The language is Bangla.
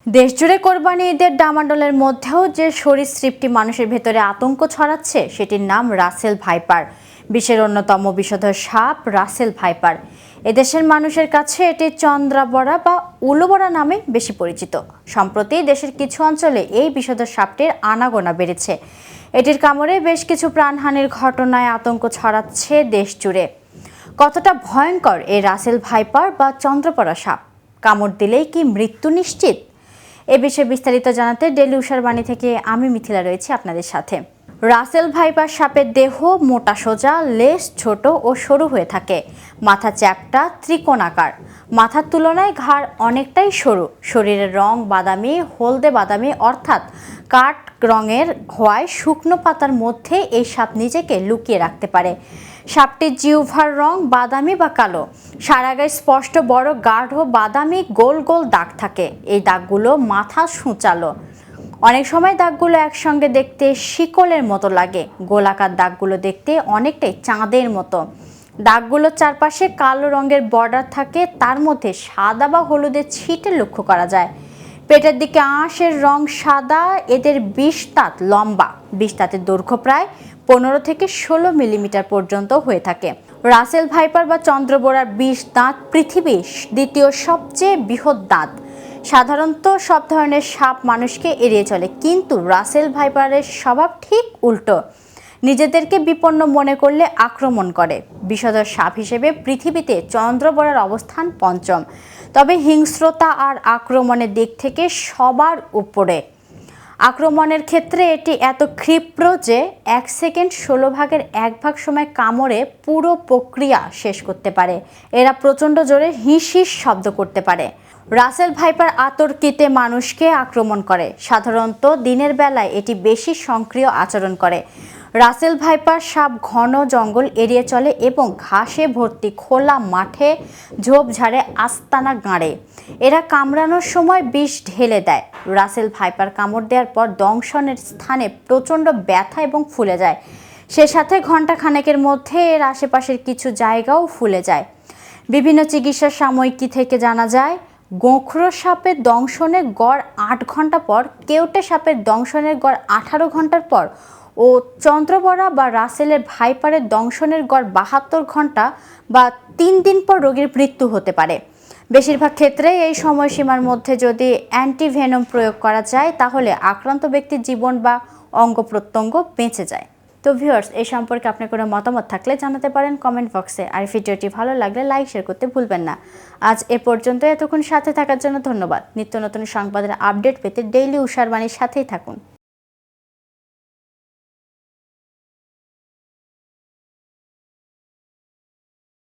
দেশজুড়ে কোরবানি ঈদের ডামাডোলের মধ্যেও যে সরীসৃপটি মানুষের ভেতরে আতঙ্ক ছড়াচ্ছে সেটির নাম রাসেল ভাইপার। বিশ্বের অন্যতম বিষধর সাপ রাসেল ভাইপার। এদেশের মানুষের কাছে এটি চন্দ্রাবড়া বা উলুবড়া নামে বেশি পরিচিত। সম্প্রতি দেশের কিছু অঞ্চলে এই বিষধর সাপটির আনাগোনা বেড়েছে। এটির কামড়ে বেশ কিছু প্রাণহানির ঘটনায় আতঙ্ক ছড়াচ্ছে দেশ জুড়ে। কতটা ভয়ঙ্কর এই রাসেল ভাইপার বা চন্দ্রপড়া সাপ? কামড় দিলেই কি মৃত্যু নিশ্চিত? এ বিষয়ে বিস্তারিত জানাতে ডেইলি উষার বাণী থেকে আমি মিথিলা রয়েছি আপনাদের সাথে। রাসেল ভাইপার সাপের দেহ মোটা সোজা, লেজ ছোট ও সরু হয়ে থাকে। মাথা চ্যাপ্টা ত্রিকোণাকার। মাথার তুলনায় ঘাড় অনেকটাই সরু। শরীরের রং বাদামি, হলদে বাদামি অর্থাৎ কাঠ রঙের হওয়ায় শুকনো পাতার মধ্যে এই সাপ নিজেকে লুকিয়ে রাখতে পারে। সাপটির জিহ্বার রং বাদামি বা কালো। সারা গায়ে স্পষ্ট বড় গাঢ় বাদামি গোল গোল দাগ থাকে। এই দাগগুলো মাথা সূচালো। অনেক সময় দাগগুলো একসঙ্গে দেখতে শিকলের মতো লাগে। গোলাকার দাগগুলো দেখতে অনেকটাই চাঁদের মতো। দাগগুলোর চারপাশে কালো রঙের বর্ডার থাকে, তার মধ্যে সাদা বা হলুদের ছিটে লক্ষ্য করা যায়। পেটের দিকে আঁশের রং সাদা। এদের ২০ দাঁত লম্বা। ২০ দাঁতের দৈর্ঘ্য প্রায় ১৫ থেকে ১৬ মিলিমিটার পর্যন্ত হয়ে থাকে। রাসেল ভাইপার বা চন্দ্রবোড়ার ২০ দাঁত পৃথিবীর দ্বিতীয় সবচেয়ে বৃহৎ দাঁত। সাধারণত সব ধরনের সাপ মানুষকে এড়িয়ে চলে, কিন্তু রাসেল ভাইপারের স্বভাব ঠিক উল্টো। নিজেদেরকে বিপন্ন মনে করলে আক্রমণ করে। বিষধর সাপ হিসেবে পৃথিবীতে চন্দ্রবোড়ার অবস্থান পঞ্চম, তবে হিংস্রতা আর আক্রমণের দিক থেকে সবার উপরে। আক্রমণের ক্ষেত্রে এটি এত ক্ষিপ্র যে ১ সেকেন্ড ১৬ ভাগের ১ ভাগ সময় কামড়ে পুরো প্রক্রিয়া শেষ করতে পারে। এরা প্রচণ্ড জোরে হিস হিস শব্দ করতে পারে। রাসেল ভাইপার আতর্কিতে মানুষকে আক্রমণ করে। সাধারণত দিনের বেলায় এটি বেশি সক্রিয় আচরণ করে। রাসেল ভাইপার সাপ ঘন জঙ্গল এড়িয়ে চলে এবং ঘাসে ভর্তি খোলা মাঠে ঝোপঝাড়ে আস্তানা গাড়ে। এরা কামড়ানোর সময় বিষ ঢেলে দেয়। রাসেল ভাইপার কামড় দেওয়ার পর দংশনের স্থানে প্রচণ্ড ব্যথা এবং ফুলে যায়। সে সাথে ঘণ্টা খানেকের মধ্যে এর আশেপাশের কিছু জায়গাও ফুলে যায়। বিভিন্ন চিকিৎসা সাময়িকী থেকে জানা যায়, গোখরো সাপের দংশনের গড় ৮ ঘন্টা পর, কেউটে সাপের দংশনের গড় ১৮ ঘন্টার পর ও চন্দ্রবড়া বা রাসেলের ভাইপারের দংশনের গড় ৭২ ঘন্টা বা ৩ দিন পর রোগীর মৃত্যু হতে পারে। বেশিরভাগ ক্ষেত্রে এই সময়সীমার মধ্যে যদি অ্যান্টিভেনম প্রয়োগ করা যায়, তাহলে আক্রান্ত ব্যক্তির জীবন বা অঙ্গ প্রত্যঙ্গ বেঁচে যায়। তো ভিউয়ার্স, এই সম্পর্কে আপনার কোনো মতামত থাকলে জানাতে পারেন কমেন্ট বক্সে। আর ভিডিওটি ভালো লাগলে লাইক শেয়ার করতে ভুলবেন না। আজ এ পর্যন্ত। এতক্ষণ সাথে থাকার জন্য ধন্যবাদ। নিত্য নতুন সংবাদের আপডেট পেতে ডেইলি উষার বাণীর সাথেই থাকুন।